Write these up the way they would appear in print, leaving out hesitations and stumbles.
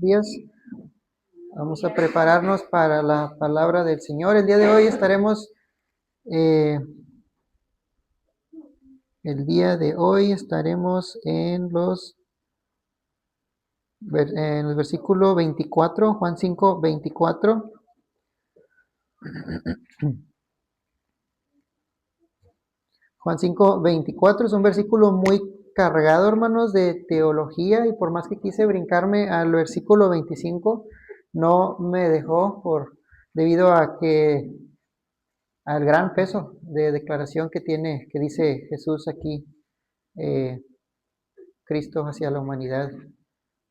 Días. Vamos a prepararnos para la palabra del Señor. El día de hoy estaremos en el versículo 24, Juan 5, 24. Juan 5, 24 es un versículo muy cargado, hermanos, de teología, y por más que quise brincarme al versículo 25, no me dejó debido a que al gran peso de declaración que dice Jesús aquí, eh, Cristo hacia la humanidad.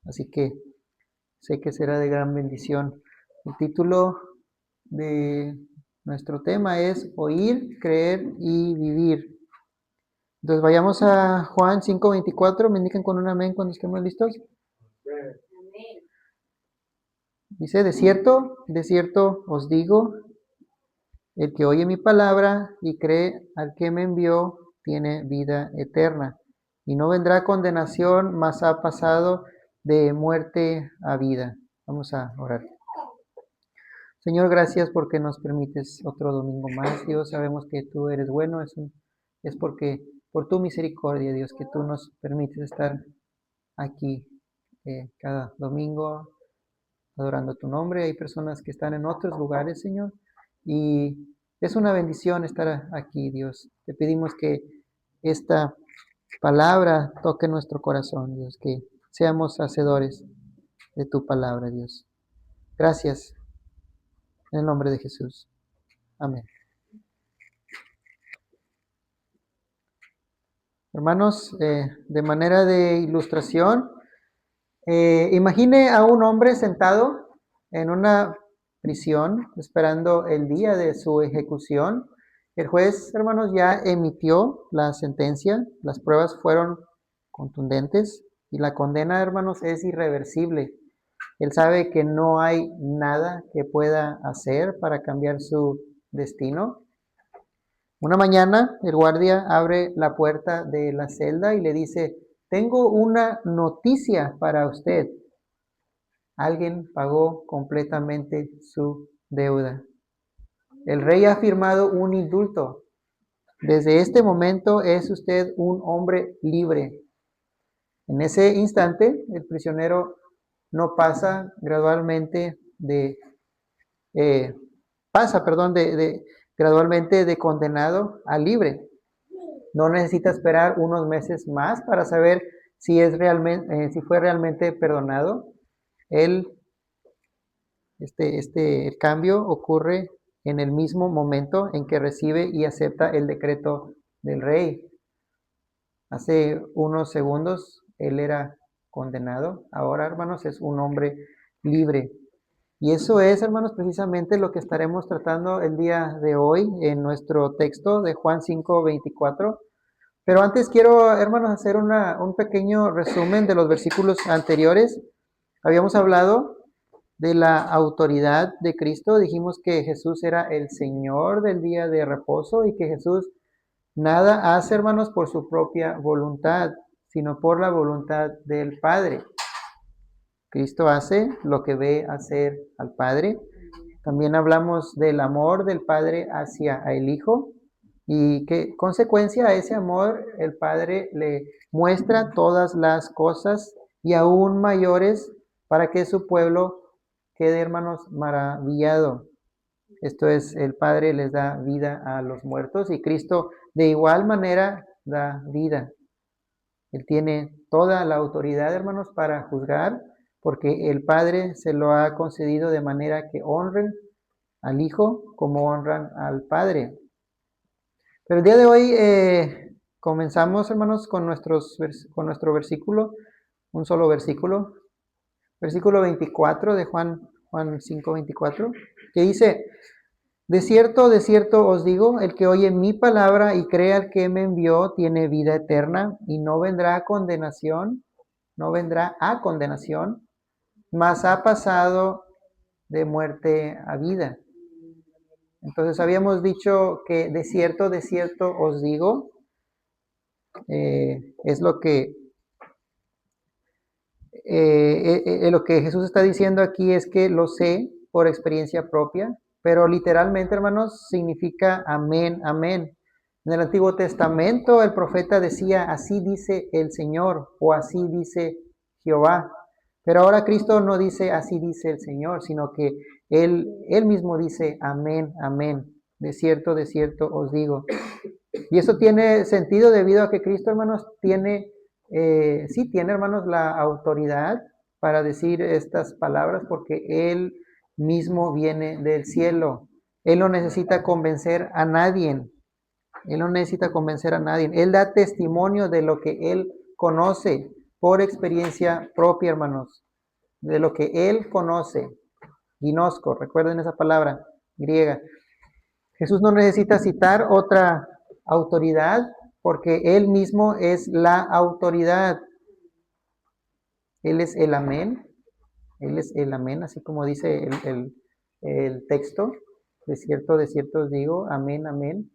Así que sé que será de gran bendición. El título de nuestro tema es Oír, Creer y Vivir. Entonces vayamos a Juan 5:24. Me indican con un amén cuando estemos listos. Dice, de cierto os digo, el que oye mi palabra y cree al que me envió, tiene vida eterna, y no vendrá condenación, mas ha pasado de muerte a vida. Vamos a orar. Señor, gracias porque nos permites otro domingo más. Dios, sabemos que tú eres bueno, es porque por tu misericordia, Dios, que tú nos permites estar aquí cada domingo adorando tu nombre. Hay personas que están en otros lugares, Señor, y es una bendición estar aquí, Dios. Te pedimos que esta palabra toque nuestro corazón, Dios, que seamos hacedores de tu palabra, Dios. Gracias, en el nombre de Jesús. Amén. Hermanos, de manera de ilustración, imagine a un hombre sentado en una prisión esperando el día de su ejecución. El juez, hermanos, ya emitió la sentencia, las pruebas fueron contundentes y la condena, hermanos, es irreversible. Él sabe que no hay nada que pueda hacer para cambiar su destino. Una mañana el guardia abre la puerta de la celda y le dice, tengo una noticia para usted. Alguien pagó completamente su deuda. El rey ha firmado un indulto. Desde este momento es usted un hombre libre. En ese instante, el prisionero no pasa gradualmente gradualmente de condenado a libre. No necesita esperar unos meses más para saber si fue realmente perdonado. El cambio ocurre en el mismo momento en que recibe y acepta el decreto del rey. Hace unos segundos él era condenado, ahora, hermanos, es un hombre libre. Y eso es, hermanos, precisamente lo que estaremos tratando el día de hoy en nuestro texto de Juan 5:24. Pero antes quiero, hermanos, hacer un pequeño resumen de los versículos anteriores. Habíamos hablado de la autoridad de Cristo. Dijimos que Jesús era el Señor del día de reposo y que Jesús nada hace, hermanos, por su propia voluntad, sino por la voluntad del Padre. Cristo hace lo que ve hacer al Padre. También hablamos del amor del Padre hacia el Hijo y que consecuencia a ese amor el Padre le muestra todas las cosas y aún mayores para que su pueblo quede, hermanos, maravillado. Esto es, el Padre les da vida a los muertos y Cristo de igual manera da vida. Él tiene toda la autoridad, hermanos, para juzgar, porque el Padre se lo ha concedido de manera que honren al Hijo como honran al Padre. Pero el día de hoy comenzamos, hermanos, con nuestro versículo, un solo versículo, versículo 24 de Juan 5:24, que dice, de cierto os digo, el que oye mi palabra y cree al que me envió, tiene vida eterna y no vendrá a condenación, mas ha pasado de muerte a vida. Entonces habíamos dicho que de cierto os digo, es lo que Lo que Jesús está diciendo aquí es que lo sé por experiencia propia, pero literalmente, hermanos, significa amén, amén. En el Antiguo Testamento el profeta decía, así dice el Señor o así dice Jehová. Pero ahora Cristo no dice así dice el Señor, sino que Él mismo dice amén, amén. De cierto os digo. Y eso tiene sentido debido a que Cristo, hermanos, sí tiene, hermanos, la autoridad para decir estas palabras porque Él mismo viene del cielo. Él no necesita convencer a nadie. Él no necesita convencer a nadie. Él da testimonio de lo que Él conoce por experiencia propia, hermanos. De lo que Él conoce. Ginosco, recuerden esa palabra griega. Jesús no necesita citar otra autoridad porque Él mismo es la autoridad. Él es el amén. Él es el amén, así como dice el texto. De cierto os digo, amén, amén.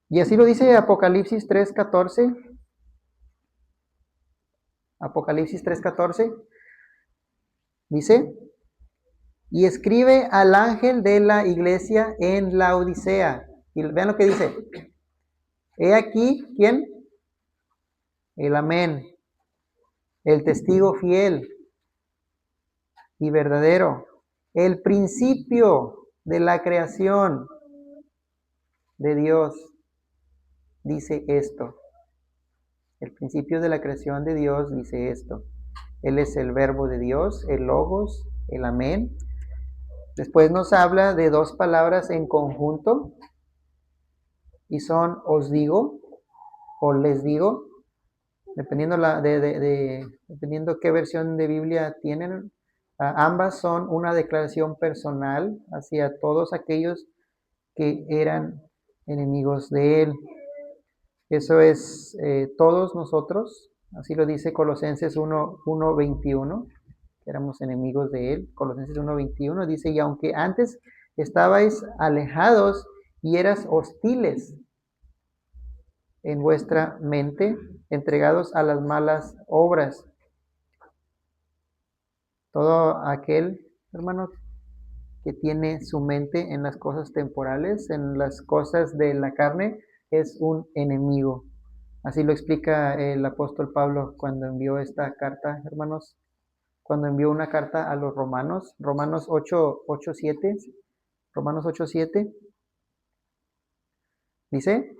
Y así lo dice Apocalipsis 3:14. Apocalipsis 3:14. Dice, y escribe al ángel de la iglesia en la Odisea. Y vean lo que dice. He aquí, ¿quién? El amén, el testigo fiel y verdadero, el principio de la creación de Dios, dice esto. El principio de la creación de Dios dice esto. Él es el verbo de Dios, el logos, el amén. Después nos habla de dos palabras en conjunto y son os digo o les digo, dependiendo, dependiendo qué versión de Biblia tienen. Ambas son una declaración personal hacia todos aquellos que eran enemigos de él. Eso es todos nosotros, así lo dice Colosenses 1:21, que éramos enemigos de él. Colosenses 1:21 dice, y aunque antes estabais alejados y eras hostiles en vuestra mente, entregados a las malas obras. Todo aquel, hermanos, que tiene su mente en las cosas temporales, en las cosas de la carne, es un enemigo. Así lo explica el apóstol Pablo cuando envió esta carta, hermanos, cuando envió una carta a los romanos, Romanos 8:7, Romanos 8:7, dice,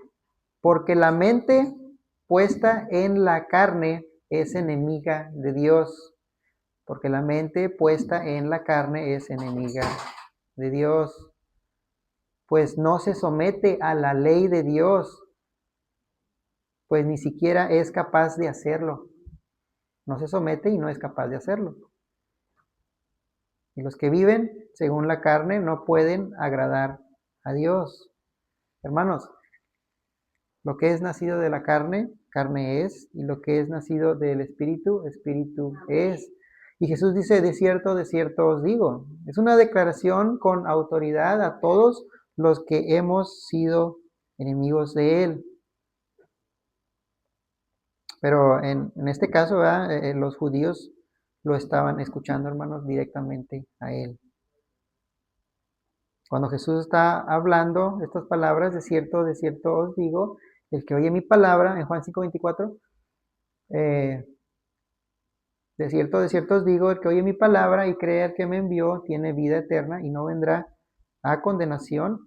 porque la mente puesta en la carne es enemiga de Dios, porque la mente puesta en la carne es enemiga de Dios, pues no se somete a la ley de Dios, pues ni siquiera es capaz de hacerlo. No se somete y no es capaz de hacerlo. Y los que viven según la carne no pueden agradar a Dios. Hermanos, lo que es nacido de la carne, carne es, y lo que es nacido del Espíritu, Espíritu es. Y Jesús dice, de cierto os digo. Es una declaración con autoridad a todos los que hemos sido enemigos de Él. Pero en este caso, los judíos lo estaban escuchando, hermanos, directamente a Él. Cuando Jesús está hablando estas palabras, de cierto os digo, el que oye mi palabra, en Juan 5:24, de cierto os digo, el que oye mi palabra y cree al que me envió, tiene vida eterna y no vendrá a condenación,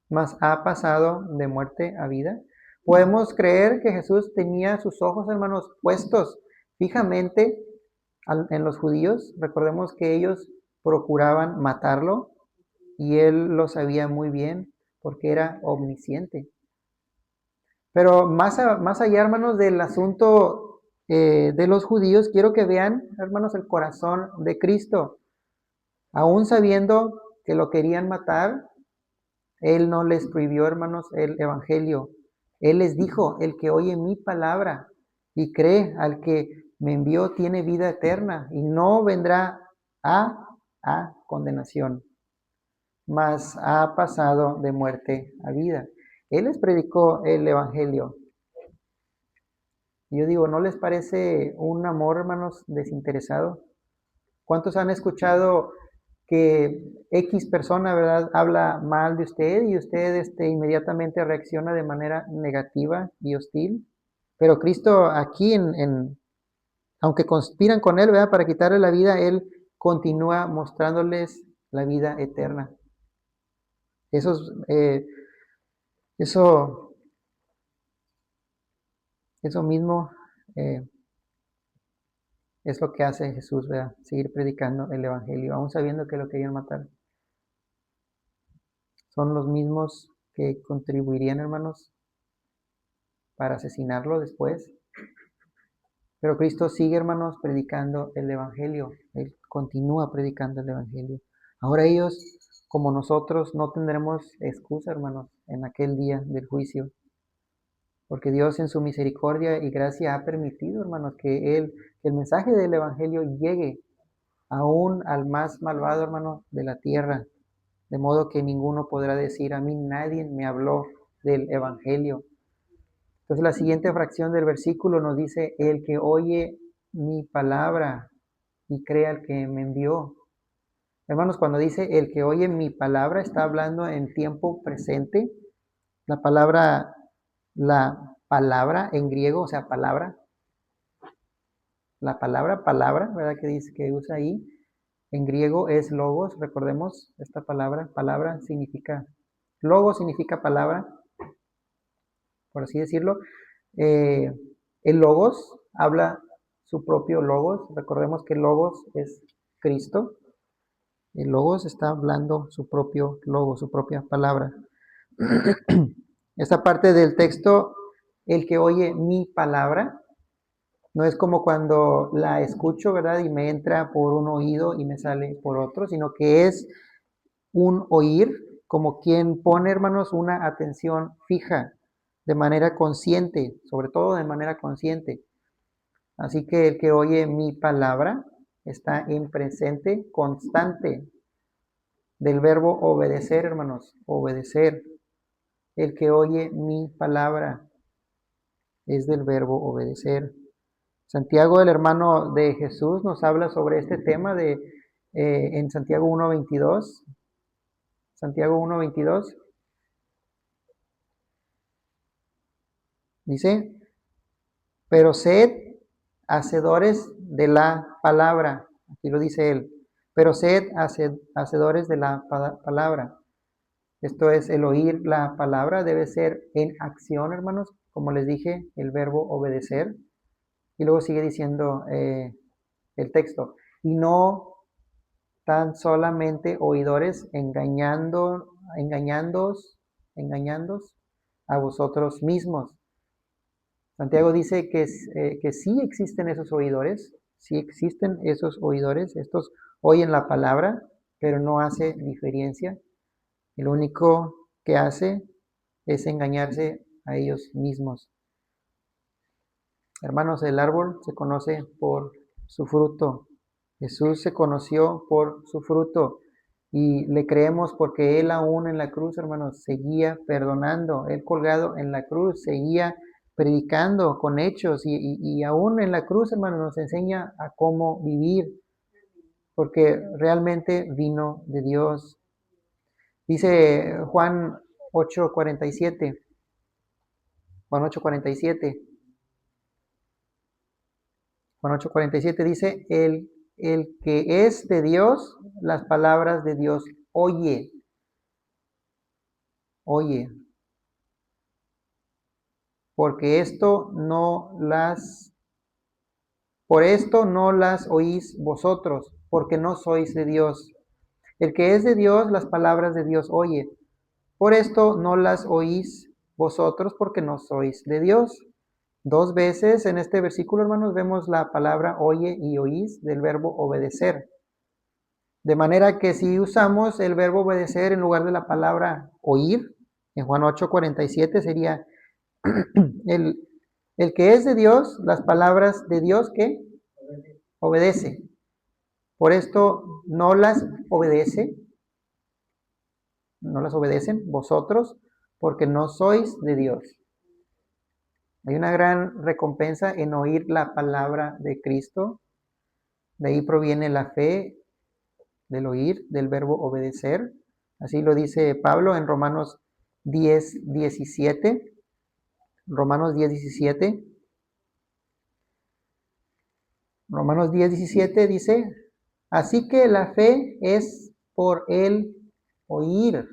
mas ha pasado de muerte a vida. Podemos creer que Jesús tenía sus ojos, hermanos, puestos fijamente en los judíos. Recordemos que ellos procuraban matarlo y él lo sabía muy bien porque era omnisciente. Pero más allá, hermanos, del asunto de los judíos, quiero que vean, hermanos, el corazón de Cristo. Aún sabiendo que lo querían matar, Él no les prohibió, hermanos, el evangelio. Él les dijo, el que oye mi palabra y cree al que me envió tiene vida eterna y no vendrá a condenación, mas ha pasado de muerte a vida. Él les predicó el evangelio. Y yo digo, ¿no les parece un amor, hermanos, desinteresado? ¿Cuántos han escuchado que X persona, ¿verdad?, habla mal de usted y usted inmediatamente reacciona de manera negativa y hostil? Pero Cristo aquí, aunque conspiran con Él, ¿verdad?, para quitarle la vida, Él continúa mostrándoles la vida eterna. Eso, eso, eso mismo eh, es lo que hace Jesús, ¿verdad?, seguir predicando el Evangelio, aún sabiendo que lo querían matar. Son los mismos que contribuirían, hermanos, para asesinarlo después. Pero Cristo sigue, hermanos, predicando el Evangelio. Él continúa predicando el Evangelio. Ahora ellos, como nosotros, no tendremos excusa, hermanos, en aquel día del juicio. Porque Dios en su misericordia y gracia ha permitido, hermanos, que el mensaje del Evangelio llegue aún al más malvado, hermano, de la tierra. De modo que ninguno podrá decir, a mí nadie me habló del Evangelio. Entonces la siguiente fracción del versículo nos dice, el que oye mi palabra y crea al que me envió. Hermanos, cuando dice el que oye mi palabra, está hablando en tiempo presente. La palabra en griego, o sea, palabra, la palabra, ¿verdad?, que dice, que usa ahí, en griego es logos. Recordemos esta palabra significa, logos significa palabra, por así decirlo. Eh, el logos habla su propio logos. Recordemos que el logos es Cristo. El logos está hablando su propio logos, su propia palabra. Esta parte del texto, el que oye mi palabra, no es como cuando la escucho, ¿verdad?, y me entra por un oído y me sale por otro, sino que es un oír, como quien pone, hermanos, una atención fija, de manera consciente, sobre todo de manera consciente. Así que el que oye mi palabra está en presente constante del verbo obedecer, hermanos, obedecer. El que oye mi palabra es del verbo obedecer. Santiago, el hermano de Jesús, nos habla sobre este tema en Santiago 1:22. Santiago 1:22 dice, pero sed hacedores de la palabra. Aquí lo dice él. Pero sed hacedores de la palabra. Esto es, el oír la palabra debe ser en acción, hermanos. Como les dije, el verbo obedecer. Y luego sigue diciendo el texto. Y no tan solamente oidores engañándoos a vosotros mismos. Santiago dice que sí existen esos oidores, estos oyen la palabra, pero no hace diferencia. El único que hace es engañarse a ellos mismos. Hermanos, el árbol se conoce por su fruto. Jesús se conoció por su fruto y le creemos porque Él aún en la cruz, hermanos, seguía perdonando. Él colgado en la cruz seguía predicando con hechos y aún en la cruz, hermanos, nos enseña a cómo vivir porque realmente vino de Dios. Dice Juan 8:47. Juan 8:47. Juan 8:47 dice, el que es de Dios, las palabras de Dios oye, oye, porque por esto no las oís vosotros, porque no sois de Dios. El que es de Dios, las palabras de Dios oye, por esto no las oís vosotros, porque no sois de Dios. Dos veces en este versículo, hermanos, vemos la palabra oye y oís del verbo obedecer. De manera que si usamos el verbo obedecer en lugar de la palabra oír, en Juan 8:47 sería el, el que es de Dios, las palabras de Dios que obedece. Por esto no las obedecen vosotros, porque no sois de Dios. Hay una gran recompensa en oír la palabra de Cristo. De ahí proviene la fe, del oír, del verbo obedecer. Así lo dice Pablo en Romanos 10:17. Romanos 10:17. Romanos 10:17 dice, así que la fe es por el oír,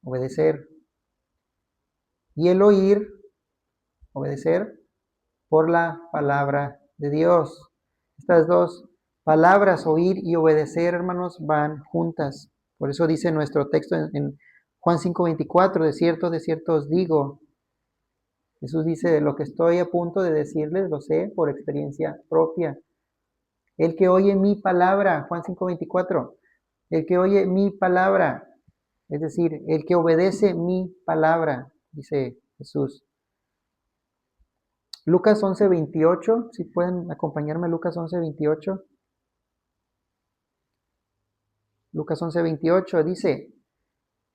obedecer, y el oír, obedecer, por la palabra de Dios. Estas dos palabras, oír y obedecer, hermanos, van juntas. Por eso dice nuestro texto en Juan 5:24, de cierto os digo. Jesús dice, lo que estoy a punto de decirles lo sé por experiencia propia. El que oye mi palabra, Juan 5:24, el que oye mi palabra, es decir, el que obedece mi palabra, dice Jesús. Lucas 11:28, si pueden acompañarme, Lucas 11:28. Lucas 11:28 dice,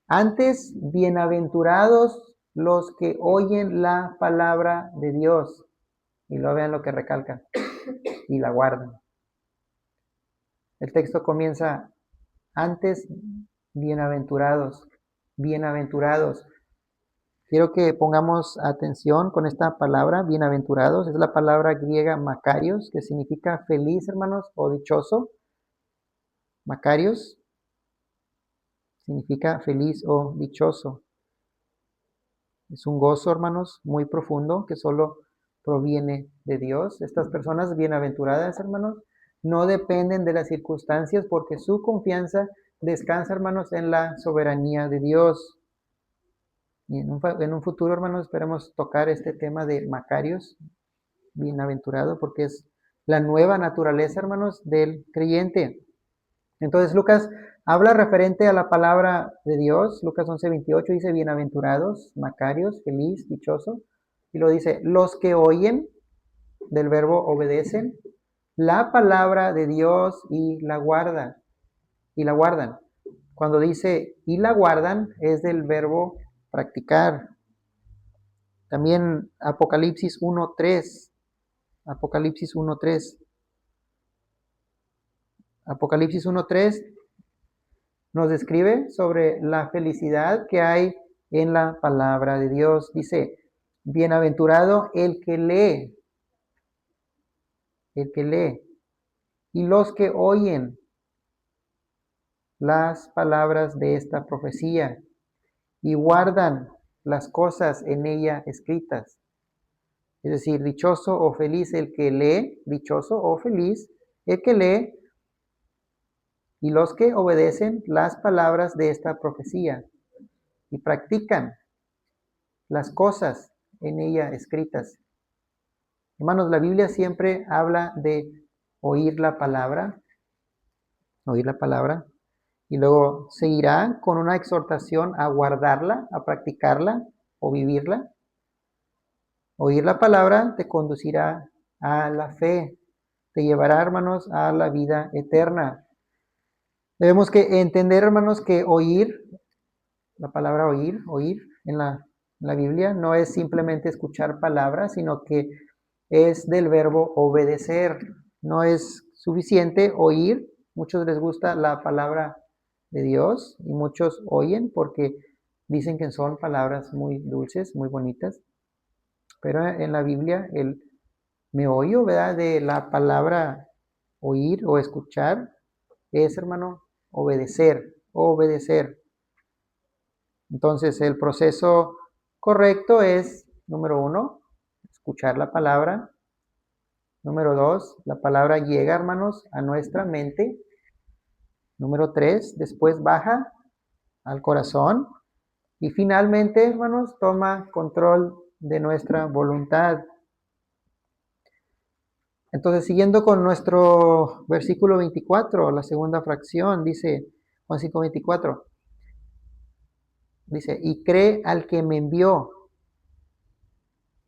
antes bienaventurados los que oyen la palabra de Dios. Y lo vean lo que recalca, y la guardan. El texto comienza, antes bienaventurados, bienaventurados. Quiero que pongamos atención con esta palabra, bienaventurados. Es la palabra griega makarios, que significa feliz, hermanos, o dichoso. Makarios significa feliz o dichoso. Es un gozo, hermanos, muy profundo que solo proviene de Dios. Estas personas bienaventuradas, hermanos, no dependen de las circunstancias porque su confianza descansa, hermanos, en la soberanía de Dios. Y en un futuro, hermanos, esperemos tocar este tema de Macarios, bienaventurado, porque es la nueva naturaleza, hermanos, del creyente. Entonces, Lucas habla referente a la palabra de Dios. Lucas 11:28 dice, bienaventurados, Macarios, feliz, dichoso. Y lo dice, los que oyen, del verbo obedecen, la palabra de Dios y la guardan. Y la guardan. Cuando dice y la guardan, es del verbo practicar. También Apocalipsis 1:3. Apocalipsis 1:3. Apocalipsis 1:3 nos describe sobre la felicidad que hay en la palabra de Dios. Dice, bienaventurado el que lee, y los que oyen las palabras de esta profecía y guardan las cosas en ella escritas. Es decir, dichoso o feliz el que lee, dichoso o feliz el que lee y los que obedecen las palabras de esta profecía y practican las cosas en ella escritas. Hermanos, la Biblia siempre habla de oír la palabra, y luego seguirá con una exhortación a guardarla, a practicarla o vivirla. Oír la palabra te conducirá a la fe, te llevará, hermanos, a la vida eterna. Debemos que entender, hermanos, que oír, la palabra oír en la Biblia no es simplemente escuchar palabras, sino que es del verbo obedecer. No es suficiente oír. Muchos les gusta la palabra de Dios y muchos oyen porque dicen que son palabras muy dulces, muy bonitas. Pero en la Biblia el meollo, ¿verdad?, de la palabra oír o escuchar es, hermano, obedecer, obedecer. Entonces, el proceso correcto es, número 1, escuchar la palabra. Número 2, la palabra llega, hermanos, a nuestra mente. Número 3, después baja al corazón. Y finalmente, hermanos, toma control de nuestra voluntad. Entonces, siguiendo con nuestro versículo 24, la segunda fracción, dice Juan 5:24, dice, y cree al que me envió,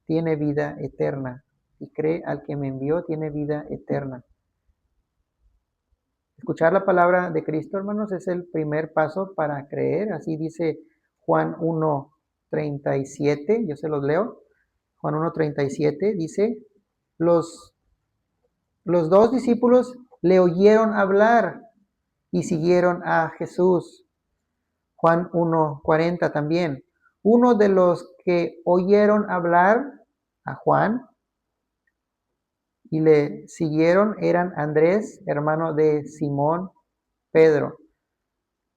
tiene vida eterna. Y cree al que me envió, tiene vida eterna. Escuchar la palabra de Cristo, hermanos, es el primer paso para creer. Así dice Juan 1:37, yo se los leo. Juan 1:37 dice, los, los dos discípulos le oyeron hablar y siguieron a Jesús. Juan 1:40 también. Uno de los que oyeron hablar a Juan y le siguieron eran Andrés, hermano de Simón Pedro.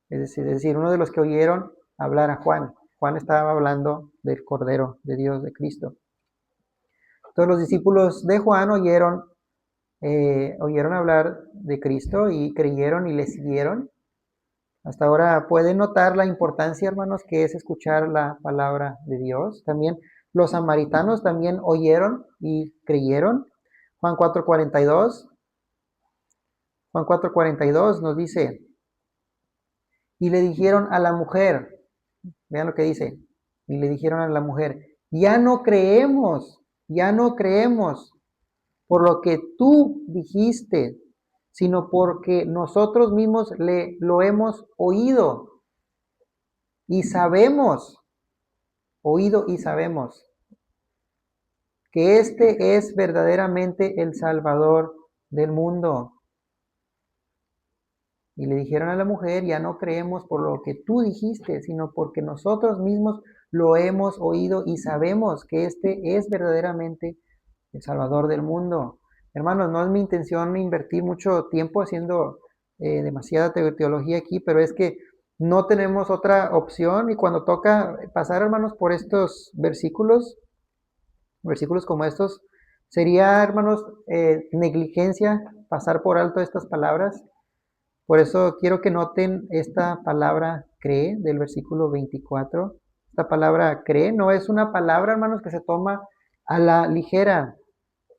Es decir, uno de los que oyeron hablar a Juan. Juan estaba hablando del Cordero de Dios, de Cristo. Todos los discípulos de Juan oyeron hablar de Cristo y creyeron y le siguieron. Hasta ahora pueden notar la importancia, hermanos, que es escuchar la palabra de Dios. También los samaritanos también oyeron y creyeron. Juan 4:42. Juan 4:42 nos dice, y le dijeron a la mujer, vean lo que dice, y le dijeron a la mujer, ya no creemos por lo que tú dijiste, sino porque nosotros mismos lo hemos y sabemos, oído y sabemos, que este es verdaderamente el Salvador del mundo. Y le dijeron a la mujer, ya no creemos por lo que tú dijiste, sino porque nosotros mismos lo hemos oído y sabemos que este es verdaderamente el Salvador del mundo. Hermanos, no es mi intención invertir mucho tiempo haciendo demasiada teología aquí, pero es que no tenemos otra opción y cuando toca pasar, hermanos, por estos versículos como estos, sería, hermanos, negligencia pasar por alto estas palabras. Por eso quiero que noten esta palabra cree del versículo 24. Esta palabra cree no es una palabra, hermanos, que se toma a la ligera.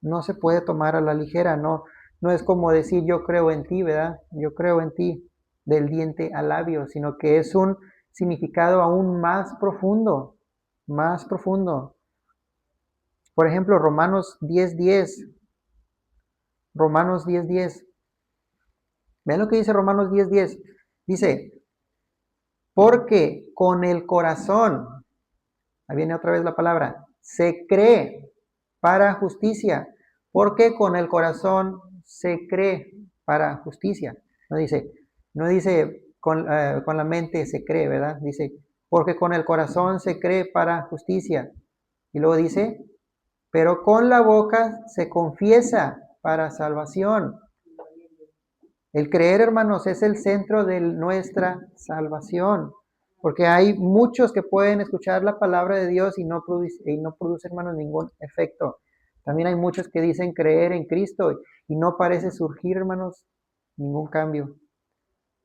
No se puede tomar a la ligera, no es como decir yo creo en ti, ¿verdad? Yo creo en ti, del diente al labio, sino que es un significado aún más profundo, más profundo. Por ejemplo, Romanos 10:10. Romanos 10:10. Vean lo que dice Romanos 10:10. Dice, porque con el corazón, ahí viene otra vez la palabra, se cree para justicia. Porque con el corazón se cree para justicia. No dice con la mente se cree, ¿verdad? Dice, porque con el corazón se cree para justicia. Y luego dice, pero con la boca se confiesa para salvación. El creer, hermanos, es el centro de nuestra salvación. Porque hay muchos que pueden escuchar la palabra de Dios y no produce, hermanos, ningún efecto. También hay muchos que dicen creer en Cristo y no parece surgir, hermanos, ningún cambio.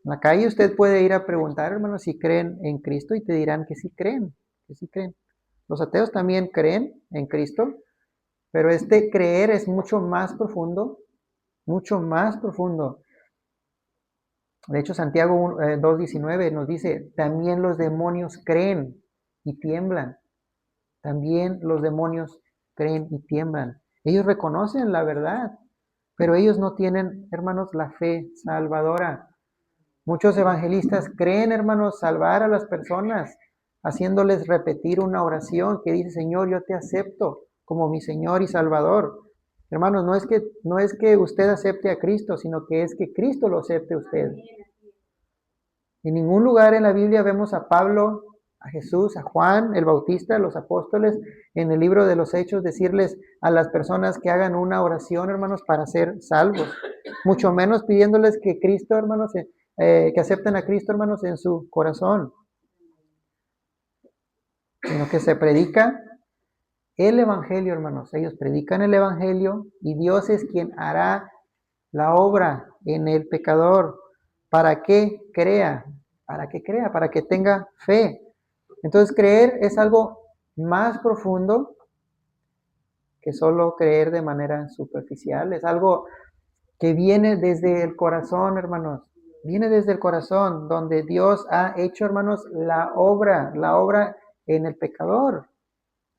En la calle usted puede ir a preguntar, hermanos, si creen en Cristo y te dirán que sí creen, que sí creen. Los ateos también creen en Cristo, pero este creer es mucho más profundo, mucho más profundo. De hecho, Santiago 2:19 nos dice, también los demonios creen y tiemblan. También los demonios creen y tiemblan. Ellos reconocen la verdad, pero ellos no tienen, hermanos, la fe salvadora. Muchos evangelistas creen, hermanos, salvar a las personas, haciéndoles repetir una oración que dice, Señor, yo te acepto como mi Señor y Salvador. Hermanos, no es que usted acepte a Cristo, sino que es que Cristo lo acepte a usted. En ningún lugar en la Biblia vemos a Pablo, a Jesús, a Juan, el Bautista, a los apóstoles, en el libro de los Hechos, decirles a las personas que hagan una oración, hermanos, para ser salvos. Mucho menos pidiéndoles que Cristo, hermanos, que acepten a Cristo, hermanos, en su corazón. Sino que se predica el Evangelio, hermanos. Ellos predican el Evangelio y Dios es quien hará la obra en el pecador para que crea, para que tenga fe. Entonces creer es algo más profundo que solo creer de manera superficial. Es algo que viene desde el corazón, hermanos. Viene desde el corazón, donde Dios ha hecho, hermanos, la obra en el pecador.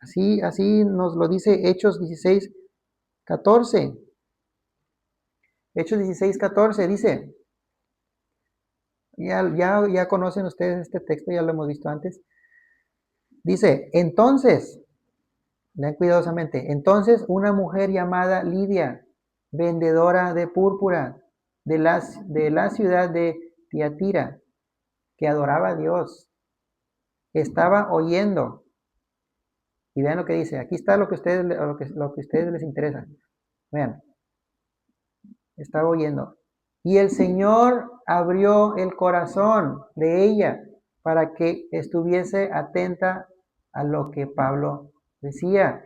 Así nos lo dice Hechos 16:14. Hechos 16:14 dice, ya conocen ustedes este texto, ya lo hemos visto antes. Dice, entonces, Lean cuidadosamente. Entonces una mujer llamada Lidia, vendedora de púrpura de la ciudad de Tiatira, que adoraba a Dios, estaba oyendo. Y vean lo que dice. Aquí está lo que a ustedes les interesa. Vean, estaba oyendo. Y el Señor abrió el corazón de ella para que estuviese atenta a lo que Pablo decía.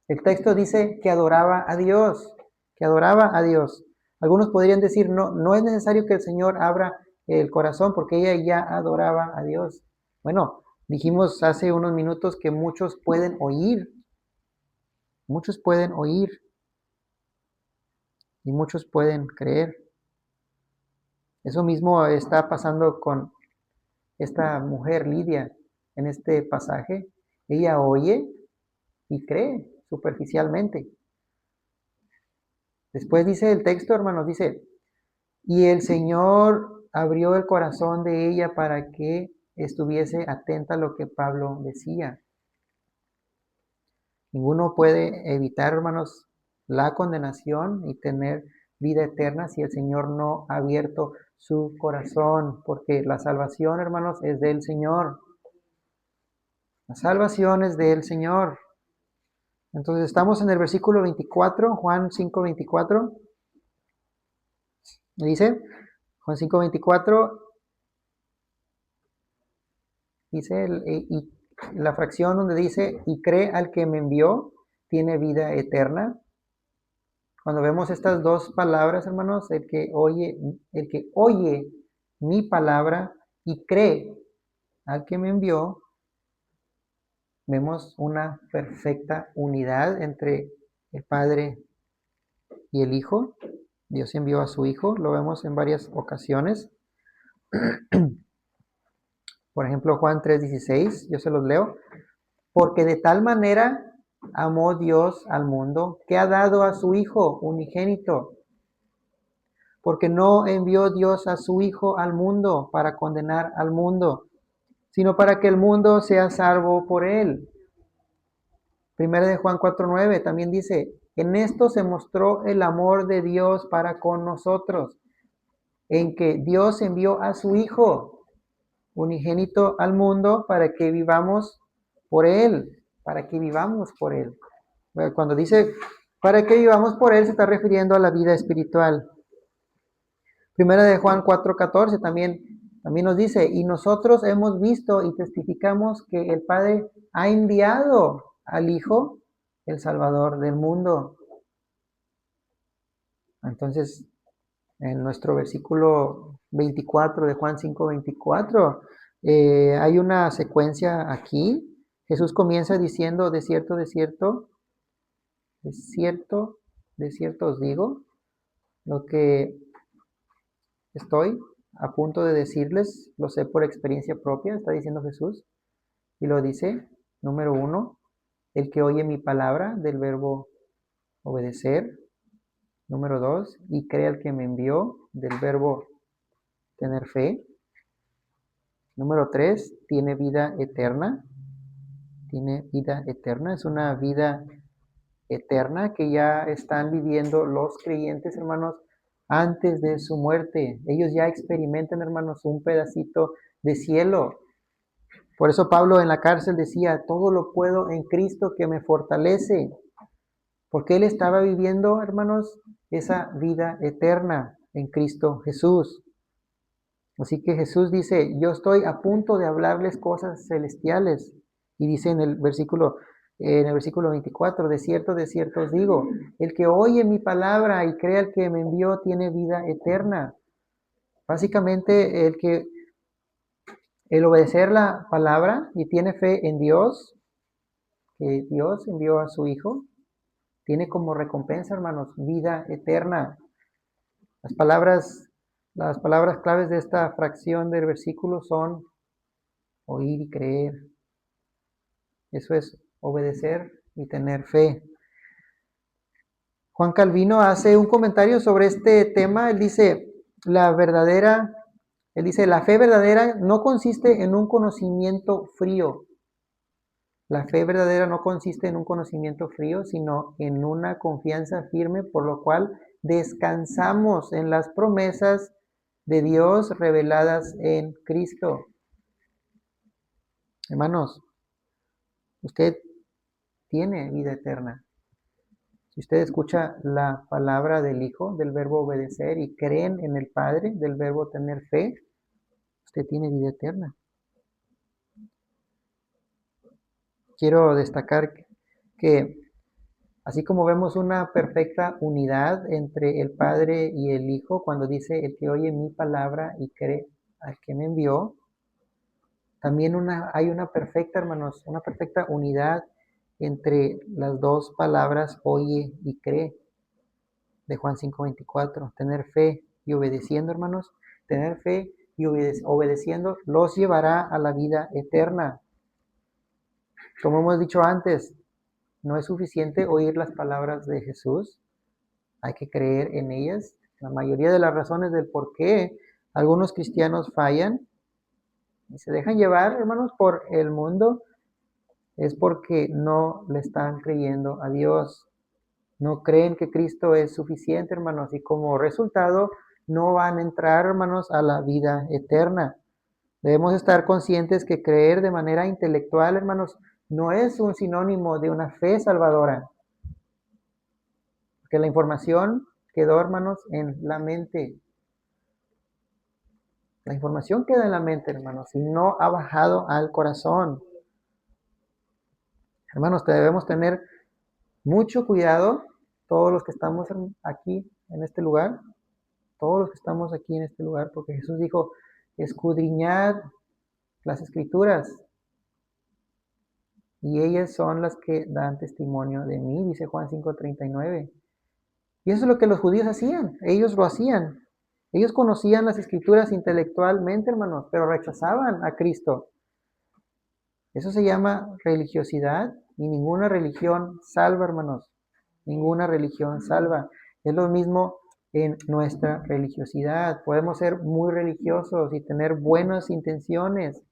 El texto dice que adoraba a Dios, que adoraba a Dios. Algunos podrían decir, no, no es necesario que el Señor abra el corazón porque ella ya adoraba a Dios. Bueno, dijimos hace unos minutos que muchos pueden oír y muchos pueden creer. Eso mismo está pasando con esta mujer Lidia en este pasaje. Ella oye y cree superficialmente. Después dice el texto, hermanos, dice, y el Señor abrió el corazón de ella para que estuviese atenta a lo que Pablo decía. Ninguno puede evitar, hermanos, la condenación y tener vida eterna si el Señor no ha abierto su corazón, porque la salvación, hermanos, es del Señor. La salvación es del Señor. Entonces estamos en el versículo 24, Juan 5:24. Dice, Juan 5:24, dice, y la fracción donde dice, y cree al que me envió, tiene vida eterna. Cuando vemos estas dos palabras, hermanos, el que oye mi palabra y cree al que me envió, vemos una perfecta unidad entre el Padre y el Hijo. Dios envió a su Hijo, lo vemos en varias ocasiones. Por ejemplo, Juan 3:16, yo se los leo. Porque de tal manera amó Dios al mundo que ha dado a su Hijo unigénito. Porque no envió Dios a su Hijo al mundo para condenar al mundo, sino para que el mundo sea salvo por él. Primera de Juan 4:9 también dice, en esto se mostró el amor de Dios para con nosotros, en que Dios envió a su Hijo unigénito al mundo para que vivamos por él, para que vivamos por él. Bueno, cuando dice para que vivamos por él se está refiriendo a la vida espiritual. Primera de Juan 4:14 también nos dice, y nosotros hemos visto y testificamos que el Padre ha enviado al Hijo, el Salvador del mundo. Entonces, en nuestro versículo 24 de Juan 5:24, hay una secuencia aquí. Jesús comienza diciendo, de cierto, de cierto, de cierto, de cierto os digo, lo que estoy a punto de decirles, lo sé por experiencia propia, está diciendo Jesús. Y lo dice, número 1, el que oye mi palabra, del verbo obedecer. Número 2, y cree al que me envió, del verbo tener fe. Número 3, tiene vida eterna. Tiene vida eterna, es una vida eterna que ya están viviendo los creyentes, hermanos, antes de su muerte. Ellos ya experimentan, hermanos, un pedacito de cielo. Por eso Pablo en la cárcel decía, todo lo puedo en Cristo que me fortalece. Porque él estaba viviendo, hermanos, esa vida eterna en Cristo Jesús. Así que Jesús dice, yo estoy a punto de hablarles cosas celestiales. Y dice en el versículo 24, de cierto os digo, el que oye mi palabra y cree al que me envió tiene vida eterna. Básicamente, el obedecer la palabra y tiene fe en Dios, que Dios envió a su Hijo, tiene como recompensa, hermanos, vida eterna. Las palabras, las palabras claves de esta fracción del versículo son oír y creer. Eso es obedecer y tener fe. Juan Calvino hace un comentario sobre este tema. Él dice, la fe verdadera no consiste en un conocimiento frío, La fe verdadera no consiste en un conocimiento frío, sino en una confianza firme, por lo cual descansamos en las promesas de Dios reveladas en Cristo. Hermanos, usted tiene vida eterna. Si usted escucha la palabra del Hijo, del verbo obedecer, y creen en el Padre, del verbo tener fe, usted tiene vida eterna. Quiero destacar que así como vemos una perfecta unidad entre el Padre y el Hijo, cuando dice el que oye mi palabra y cree al que me envió, también hay una perfecta, hermanos, una perfecta unidad entre las dos palabras oye y cree de Juan 5:24. Tener fe y obedeciendo, hermanos, tener fe y obedeciendo los llevará a la vida eterna. Como hemos dicho antes, no es suficiente oír las palabras de Jesús, hay que creer en ellas. La mayoría de las razones del por qué algunos cristianos fallan y se dejan llevar, hermanos, por el mundo, es porque no le están creyendo a Dios. No creen que Cristo es suficiente, hermanos, y como resultado no van a entrar, hermanos, a la vida eterna. Debemos estar conscientes que creer de manera intelectual, hermanos, no es un sinónimo de una fe salvadora. Porque la información quedó, hermanos, en la mente. La información queda en la mente, hermanos, y no ha bajado al corazón. Hermanos, debemos tener mucho cuidado, todos los que estamos aquí en este lugar, todos los que estamos aquí en este lugar, porque Jesús dijo, escudriñad las escrituras, y ellas son las que dan testimonio de mí, dice Juan 5:39. Y eso es lo que los judíos hacían, ellos lo hacían. Ellos conocían las escrituras intelectualmente, hermanos, pero rechazaban a Cristo. Eso se llama religiosidad y ninguna religión salva, hermanos. Ninguna religión salva. Es lo mismo en nuestra religiosidad. Podemos ser muy religiosos y tener buenas intenciones,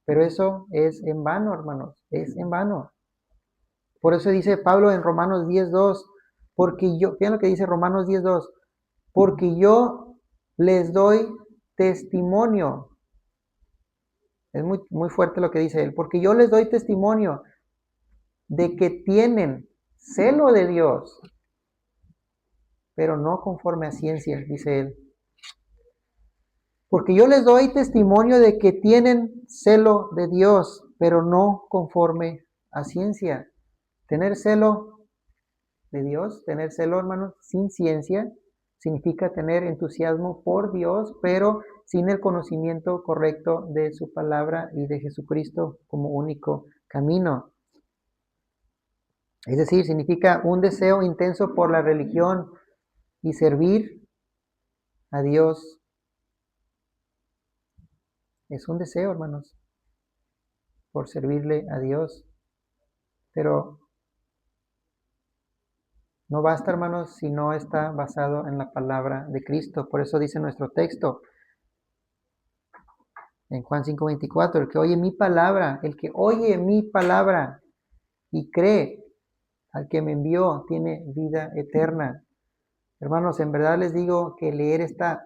pero eso es en vano, hermanos. Es en vano. Por eso dice Pablo en Romanos 10:2, porque yo, vean lo que dice Romanos 10:2, porque yo les doy testimonio. Es muy, muy fuerte lo que dice él, porque yo les doy testimonio de que tienen celo de Dios, pero no conforme a ciencia, dice él. Porque yo les doy testimonio de que tienen celo de Dios, pero no conforme a ciencia. Tener celo de Dios, tener celo, hermanos, sin ciencia, significa tener entusiasmo por Dios, pero sin el conocimiento correcto de su palabra y de Jesucristo como único camino. Es decir, significa un deseo intenso por la religión y servir a Dios. Es un deseo, hermanos, por servirle a Dios. Pero no basta, hermanos, si no está basado en la palabra de Cristo. Por eso dice nuestro texto en Juan 5:24, el que oye mi palabra y cree al que me envió, tiene vida eterna. Hermanos, en verdad les digo que leer esta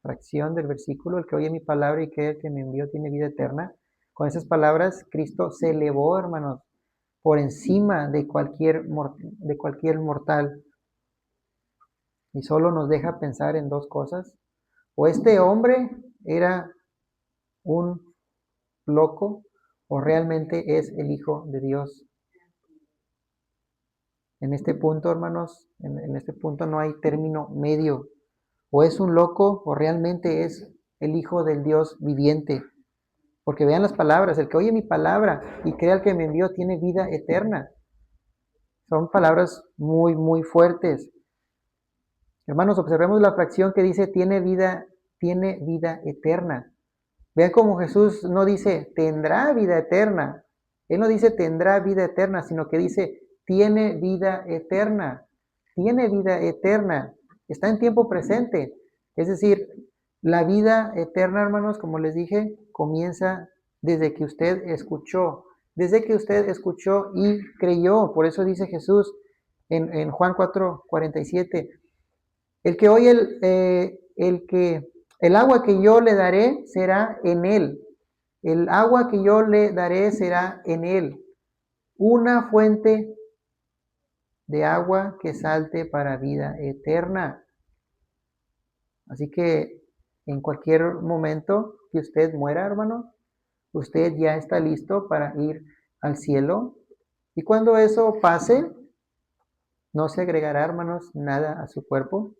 fracción del versículo, el que oye mi palabra y cree al que me envió, tiene vida eterna. Con esas palabras, Cristo se elevó, hermanos, por encima de cualquier mortal. Y solo nos deja pensar en dos cosas. O este hombre era un loco, o realmente es el Hijo de Dios. En este punto, hermanos, en este punto no hay término medio. O es un loco, o realmente es el Hijo del Dios viviente. Porque vean las palabras, el que oye mi palabra y cree al que me envió tiene vida eterna. Son palabras muy, muy fuertes. Hermanos, observemos la fracción que dice tiene vida eterna. Vean cómo Jesús no dice tendrá vida eterna. Él no dice tendrá vida eterna, sino que dice tiene vida eterna. Tiene vida eterna. Está en tiempo presente. Es decir, la vida eterna, hermanos, como les dije, comienza desde que usted escuchó desde que usted escuchó y creyó. Por eso dice Jesús en Juan 4:47, el que oye el agua que yo le daré será en él. El agua que yo le daré será en él. Una fuente de agua que salte para vida eterna. Así que en cualquier momento que usted muera, hermano, usted ya está listo para ir al cielo. Y cuando eso pase, no se agregará, hermanos, nada a su cuerpo.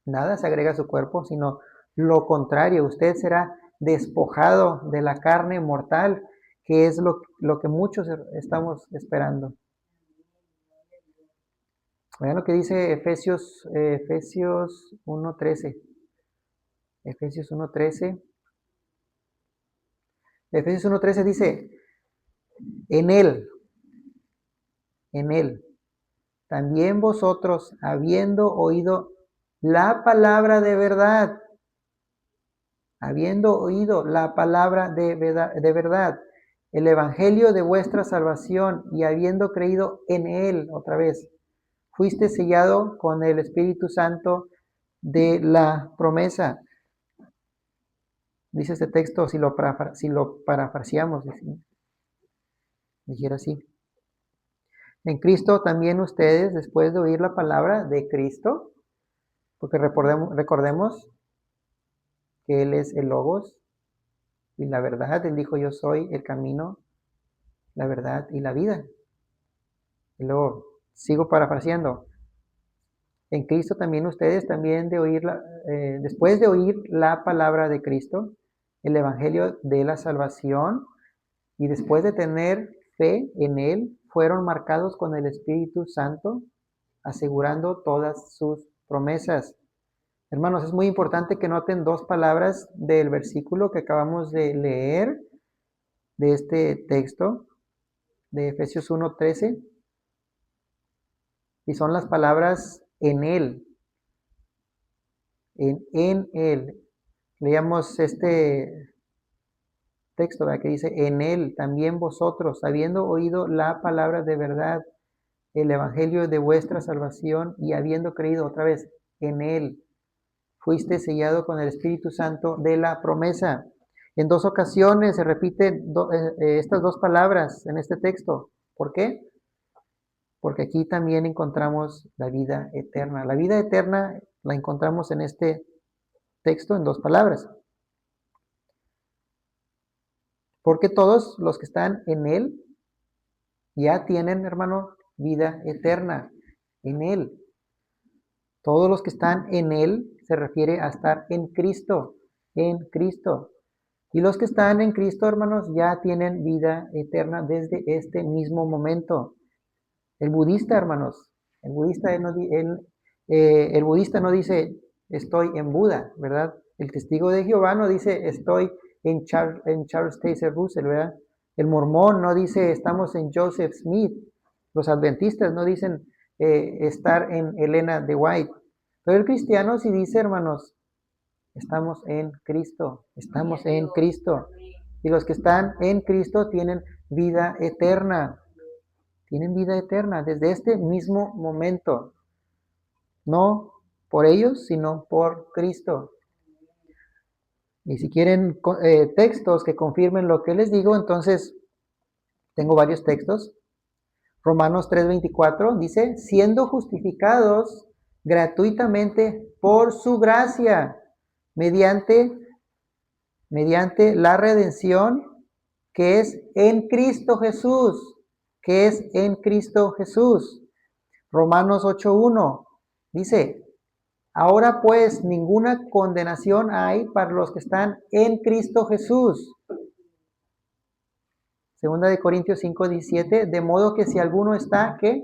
Nada se agrega a su cuerpo, sino lo contrario. Usted será despojado de la carne mortal, que es lo que muchos estamos esperando. Vean lo que dice Efesios 1:13. Efesios 1:13. Efesios 1:13 dice, en él, también vosotros, habiendo oído la palabra de verdad, habiendo oído la palabra de verdad, el evangelio de vuestra salvación, y habiendo creído en él, otra vez, fuiste sellado con el Espíritu Santo de la promesa. Dice este texto, si lo parafraseamos, dijera así. En Cristo también ustedes, después de oír la palabra de Cristo, porque recordemos que Él es el Logos y la verdad. Él dijo, yo soy el camino, la verdad y la vida. Y luego sigo parafraseando. En Cristo también ustedes, también después de oír la palabra de Cristo, el Evangelio de la salvación, y después de tener fe en Él, fueron marcados con el Espíritu Santo, asegurando todas sus promesas. Hermanos, es muy importante que noten dos palabras del versículo que acabamos de leer, de este texto, de Efesios 1:13, y son las palabras en Él, en Él. Leamos este texto, ¿verdad?, que dice, en Él también vosotros, habiendo oído la palabra de verdad, el evangelio de vuestra salvación, y habiendo creído, otra vez, en Él, fuiste sellado con el Espíritu Santo de la promesa. En dos ocasiones se repiten estas dos palabras en este texto. ¿Por qué? Porque aquí también encontramos la vida eterna. La vida eterna la encontramos en este texto en dos palabras. Porque todos los que están en Él ya tienen, hermano, vida eterna en Él. Todos los que están en Él se refiere a estar en Cristo, en Cristo. Y los que están en Cristo, hermanos, ya tienen vida eterna desde este mismo momento. El budista, hermanos, el budista no dice estoy en Buda, ¿verdad? El testigo de Jehová no dice estoy en Charles Taze Russell, ¿verdad? El mormón no dice estamos en Joseph Smith. Los adventistas no dicen estar en Elena de White. Pero el cristiano sí dice, hermanos, estamos en Cristo, estamos en Cristo. Y los que están en Cristo tienen vida eterna. Tienen vida eterna desde este mismo momento. No por ellos, sino por Cristo. Y si quieren textos que confirmen lo que les digo, entonces tengo varios textos. Romanos 3:24 dice, siendo justificados gratuitamente por su gracia, mediante la redención que es en Cristo Jesús, que es en Cristo Jesús. Romanos 8:1 dice, ahora pues ninguna condenación hay para los que están en Cristo Jesús. Segunda de Corintios 5:17, de modo que si alguno está, ¿qué?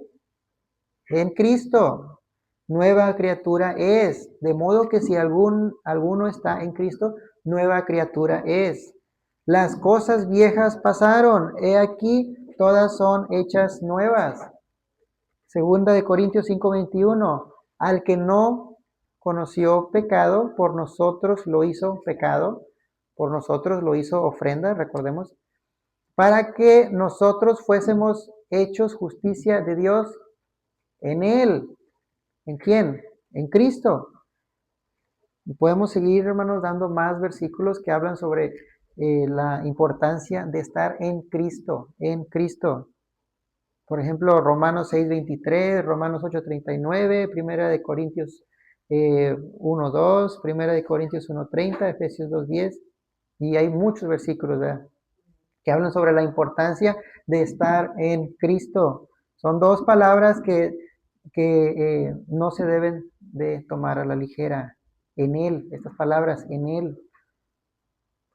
En Cristo, nueva criatura es. De modo que si alguno está en Cristo, nueva criatura es. Las cosas viejas pasaron, he aquí, todas son hechas nuevas. Segunda de Corintios 5:21, al que no conoció pecado, por nosotros lo hizo pecado, por nosotros lo hizo ofrenda, recordemos, para que nosotros fuésemos hechos justicia de Dios en Él. ¿En quién? En Cristo. Y podemos seguir, hermanos, dando más versículos que hablan sobre la importancia de estar en Cristo, en Cristo. Por ejemplo, Romanos 6:23, Romanos 8:39, Primera de Corintios 1:2, Primera de Corintios 1:30, Efesios 2:10, y hay muchos versículos, ¿verdad?, que hablan sobre la importancia de estar en Cristo. Son dos palabras que no se deben de tomar a la ligera. En Él, estas palabras, en Él,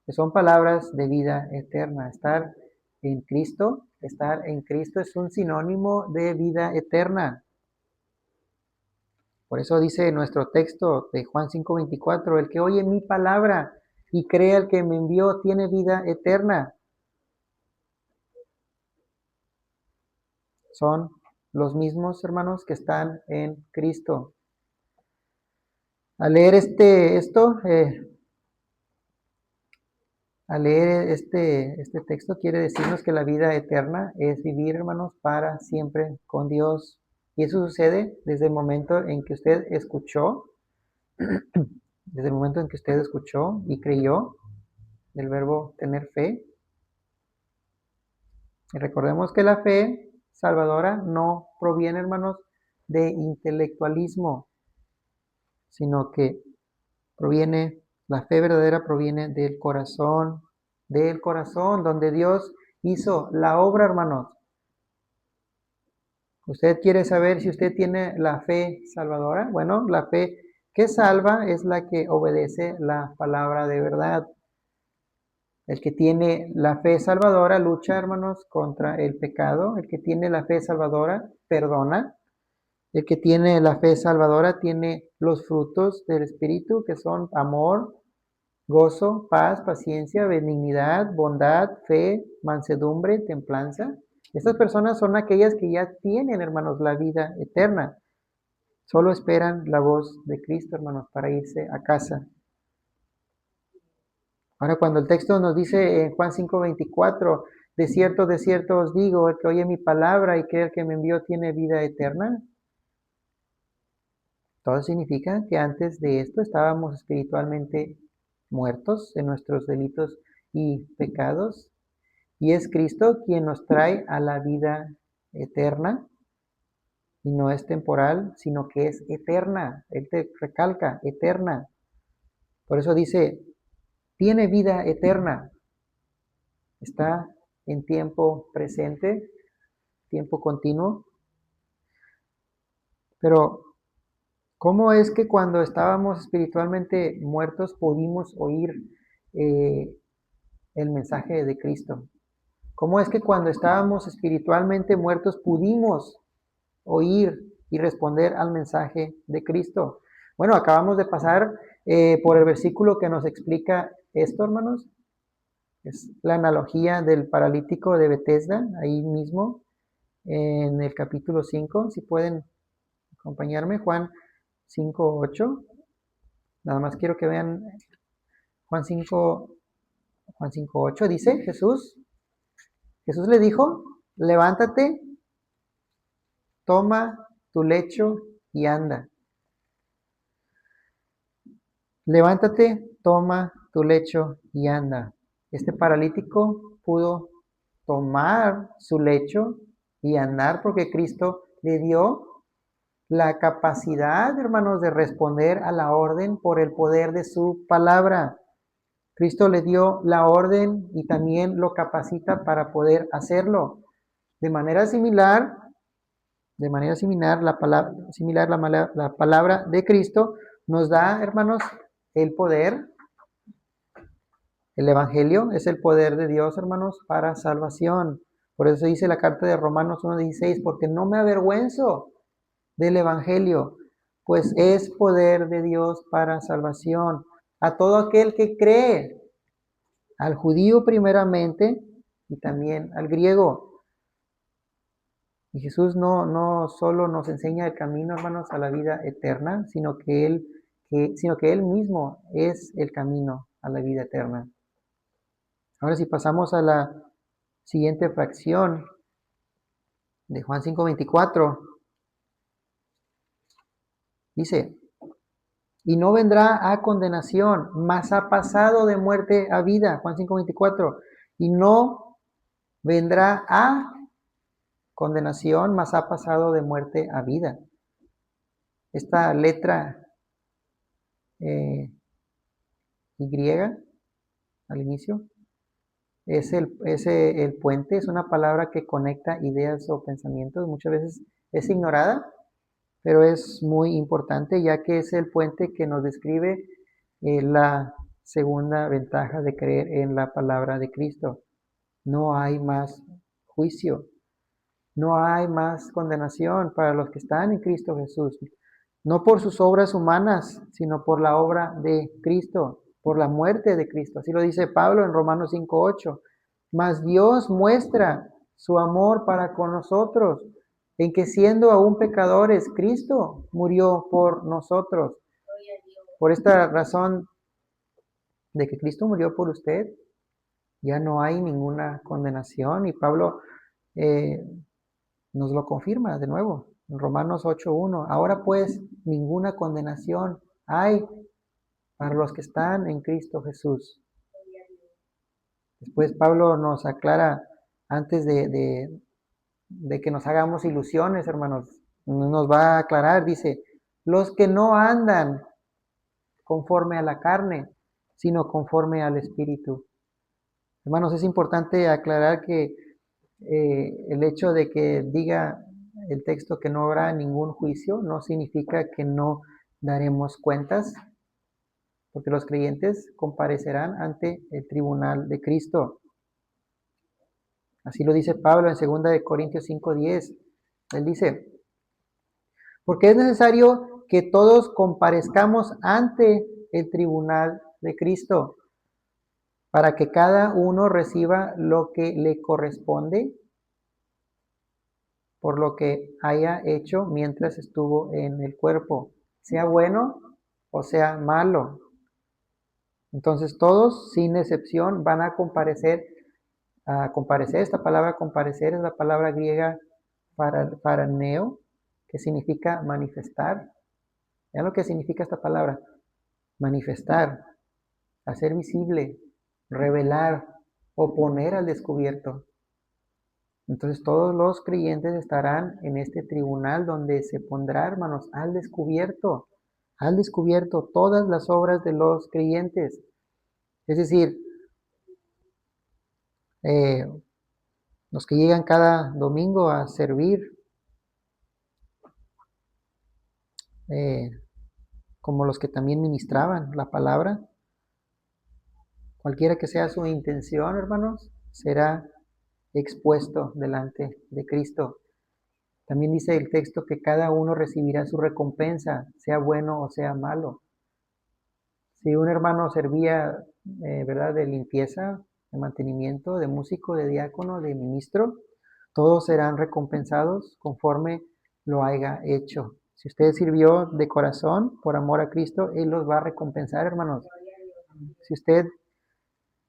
que son palabras de vida eterna. Estar en Cristo es un sinónimo de vida eterna. Por eso dice nuestro texto de Juan 5:24, el que oye mi palabra y cree al que me envió tiene vida eterna. Son los mismos, hermanos, que están en Cristo. Al leer este texto quiere decirnos que la vida eterna es vivir, hermanos, para siempre con Dios. Y eso sucede desde el momento en que usted escuchó, desde el momento en que usted escuchó y creyó del verbo tener fe. Y recordemos que la fe salvadora no proviene, hermanos, de intelectualismo, sino que la fe verdadera proviene del corazón, donde Dios hizo la obra, hermanos. ¿Usted quiere saber si usted tiene la fe salvadora? Bueno, la fe que salva es la que obedece la palabra de verdad. El que tiene la fe salvadora lucha, hermanos, contra el pecado. El que tiene la fe salvadora perdona. El que tiene la fe salvadora tiene los frutos del Espíritu, que son amor, gozo, paz, paciencia, benignidad, bondad, fe, mansedumbre, templanza. Estas personas son aquellas que ya tienen, hermanos, la vida eterna. Solo esperan la voz de Cristo, hermanos, para irse a casa. Ahora, cuando el texto nos dice en Juan 5:24, de cierto os digo, el que oye mi palabra y cree el que me envió tiene vida eterna. Todo significa que antes de esto estábamos espiritualmente muertos en nuestros delitos y pecados. Y es Cristo quien nos trae a la vida eterna. Y no es temporal, sino que es eterna. Él te recalca, eterna. Por eso dice, tiene vida eterna. Está en tiempo presente, tiempo continuo. Pero, ¿cómo es que cuando estábamos espiritualmente muertos pudimos oír el mensaje de Cristo? ¿Cómo es que cuando estábamos espiritualmente muertos pudimos oír y responder al mensaje de Cristo? Bueno, acabamos de pasar por el versículo que nos explica esto, hermanos. Es la analogía del paralítico de Betesda, ahí mismo, en el capítulo 5. Si pueden acompañarme, Juan 5:8. Nada más quiero que vean Juan 5:8. Dice Jesús le dijo, levántate, toma tu lecho y anda. Levántate, toma tu lecho y anda. Este paralítico pudo tomar su lecho y andar porque Cristo le dio la capacidad, hermanos, de responder a la orden por el poder de su palabra. Cristo le dio la orden y también lo capacita para poder hacerlo. De manera similar, la palabra de Cristo nos da, hermanos, el poder. El Evangelio es el poder de Dios, hermanos, para salvación. Por eso dice la carta de Romanos 1:16, porque no me avergüenzo del Evangelio, pues es poder de Dios para salvación a todo aquel que cree, al judío primeramente y también al griego. Y Jesús no solo nos enseña el camino, hermanos, a la vida eterna, sino que Él mismo es el camino a la vida eterna. Ahora si pasamos a la siguiente fracción de Juan 5:24. Dice, y no vendrá a condenación, mas ha pasado de muerte a vida. Juan 5:24. Y no vendrá a condenación, mas ha pasado de muerte a vida. Esta letra Y al inicio el puente, es una palabra que conecta ideas o pensamientos. Muchas veces es ignorada, pero es muy importante ya que es el puente que nos describe la segunda ventaja de creer en la palabra de Cristo. No hay más juicio, no hay más condenación para los que están en Cristo Jesús. No por sus obras humanas, sino por la obra de Cristo, por la muerte de Cristo. Así lo dice Pablo en Romanos 5:8. Mas Dios muestra su amor para con nosotros, en que siendo aún pecadores, Cristo murió por nosotros. Por esta razón de que Cristo murió por usted, ya no hay ninguna condenación. Y Pablo nos lo confirma de nuevo en Romanos 8:1. Ahora pues, ninguna condenación hay para los que están en Cristo Jesús. Después Pablo nos aclara, antes de que nos hagamos ilusiones, hermanos, nos va a aclarar, dice, los que no andan conforme a la carne, sino conforme al Espíritu. Hermanos, es importante aclarar que el hecho de que diga el texto que no habrá ningún juicio no significa que no daremos cuentas, porque los creyentes comparecerán ante el tribunal de Cristo. Así lo dice Pablo en 2 de Corintios 5:10. Él dice, porque es necesario que todos comparezcamos ante el tribunal de Cristo, para que cada uno reciba lo que le corresponde por lo que haya hecho mientras estuvo en el cuerpo, sea bueno o sea malo. Entonces todos, sin excepción, van a comparecer. Esta palabra comparecer es la palabra griega paraneo, que significa manifestar. ¿Ya lo que significa esta palabra? Manifestar, hacer visible, revelar o poner al descubierto. Entonces todos los creyentes estarán en este tribunal donde se pondrá, hermanos, al descubierto todas las obras de los creyentes. Es decir, los que llegan cada domingo a servir, como los que también ministraban la palabra, cualquiera que sea su intención, hermanos, será expuesto delante de Cristo. También dice el texto que cada uno recibirá su recompensa, sea bueno o sea malo. Si un hermano servía, ¿verdad?, de limpieza, de mantenimiento, de músico, de diácono, de ministro, todos serán recompensados conforme lo haya hecho. Si usted sirvió de corazón por amor a Cristo, Él los va a recompensar, hermanos. Si usted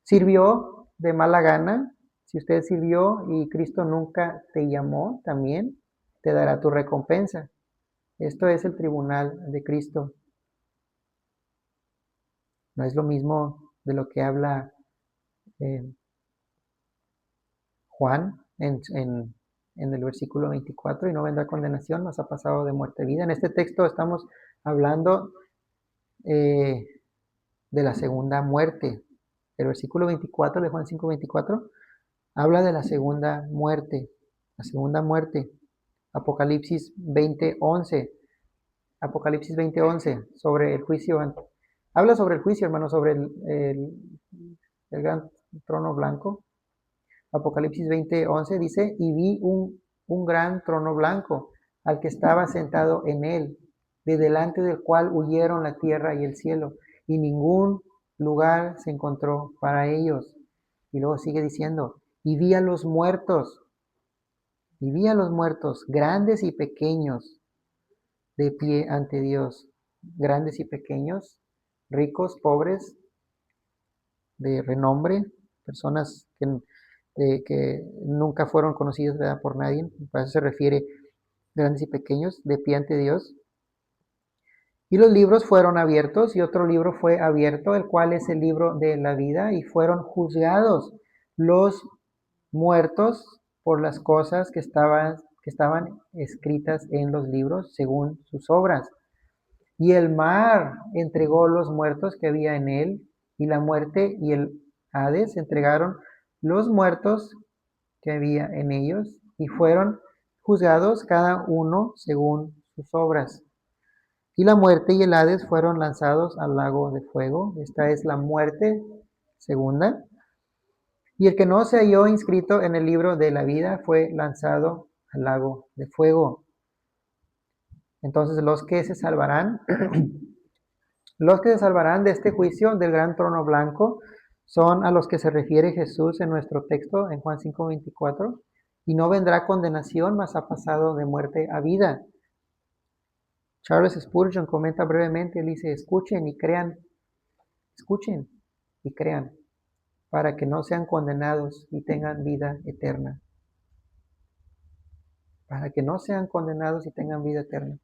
sirvió de mala gana, si usted sirvió y Cristo nunca te llamó, también te dará tu recompensa. Esto es el tribunal de Cristo. No es lo mismo de lo que habla Juan en el versículo 24, y no vendrá condenación, nos ha pasado de muerte a vida. En este texto estamos hablando de la segunda muerte. El versículo 24 de Juan 5:24 habla de la segunda muerte. La segunda muerte. Apocalipsis 20:11. Apocalipsis 20:11 sobre el juicio. Habla sobre el juicio, hermano, sobre el gran trono blanco. Apocalipsis 20:11 dice, y vi un gran trono blanco, al que estaba sentado en él, de delante del cual huyeron la tierra y el cielo, y ningún lugar se encontró para ellos. Y luego sigue diciendo, y vi a los muertos, grandes y pequeños, de pie ante Dios, grandes y pequeños, ricos, pobres, de renombre, personas que que nunca fueron conocidos, ¿verdad?, por nadie. Para eso se refiere grandes y pequeños, de pie ante Dios. Y los libros fueron abiertos y otro libro fue abierto, el cual es el libro de la vida, y fueron juzgados los muertos por las cosas que estaban escritas en los libros según sus obras. Y el mar entregó los muertos que había en él, y la muerte y el Hades entregaron los muertos que había en ellos, y fueron juzgados cada uno según sus obras. Y la muerte y el Hades fueron lanzados al lago de fuego. Esta es la muerte segunda. Y el que no se halló inscrito en el libro de la vida fue lanzado al lago de fuego. Entonces los que se salvarán, los que se salvarán de este juicio del gran trono blanco, son a los que se refiere Jesús en nuestro texto en Juan 5:24, y no vendrá condenación, mas ha pasado de muerte a vida. Charles Spurgeon comenta brevemente, él dice: escuchen y crean, para que no sean condenados y tengan vida eterna. Para que no sean condenados y tengan vida eterna.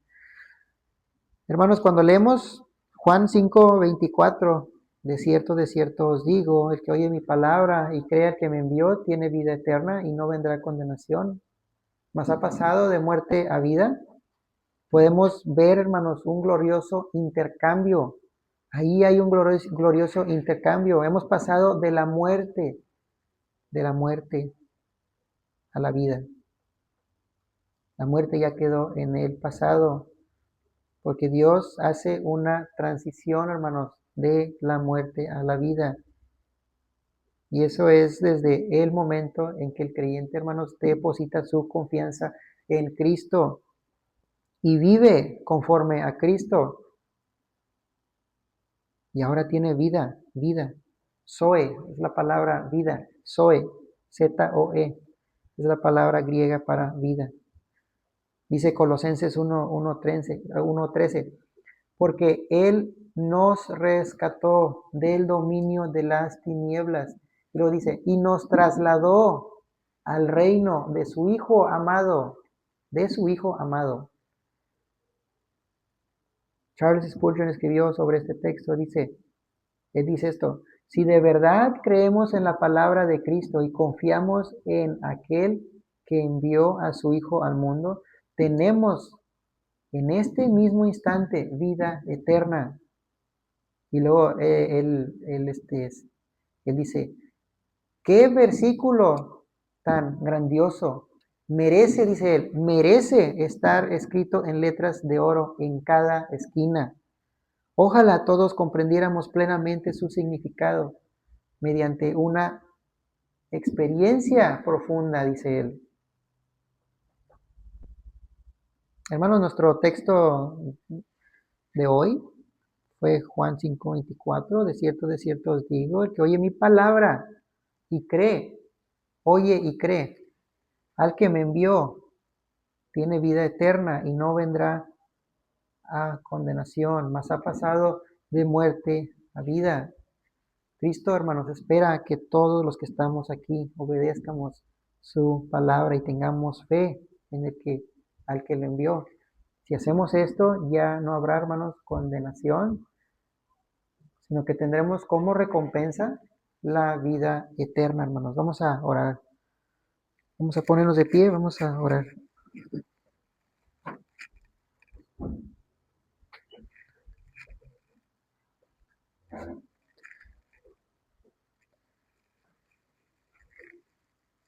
Hermanos, cuando leemos Juan 5:24, de cierto os digo, el que oye mi palabra y crea que me envió, tiene vida eterna y no vendrá condenación, mas ha pasado de muerte a vida. Podemos ver, hermanos, un glorioso intercambio. Ahí hay un glorioso intercambio. Hemos pasado de la muerte a la vida. La muerte ya quedó en el pasado, porque Dios hace una transición, hermanos, de la muerte a la vida. Y eso es desde el momento en que el creyente, hermanos, deposita su confianza en Cristo y vive conforme a Cristo. Y ahora tiene vida. Zoe es la palabra vida. Zoe, Z-O-E, es la palabra griega para vida. Dice Colosenses 1:13, porque Él nos rescató del dominio de las tinieblas. Y lo dice, y nos trasladó al reino de su Hijo amado, Charles Spurgeon escribió sobre este texto, él dice esto: si de verdad creemos en la palabra de Cristo y confiamos en aquel que envió a su Hijo al mundo, tenemos en este mismo instante vida eterna. Y luego él dice, ¿qué versículo tan grandioso? Dice él, merece estar escrito en letras de oro en cada esquina. Ojalá todos comprendiéramos plenamente su significado mediante una experiencia profunda, dice él. Hermanos, nuestro texto de hoy fue Juan 5:24, de cierto os digo, el que oye mi palabra y cree, oye y cree, al que me envió, tiene vida eterna y no vendrá a condenación, mas ha pasado de muerte a vida. Cristo, hermanos, espera que todos los que estamos aquí obedezcamos su palabra y tengamos fe en al que le envió. Si hacemos esto, ya no habrá, hermanos, condenación, sino que tendremos como recompensa la vida eterna, hermanos. Vamos a orar. Vamos a ponernos de pie, vamos a orar.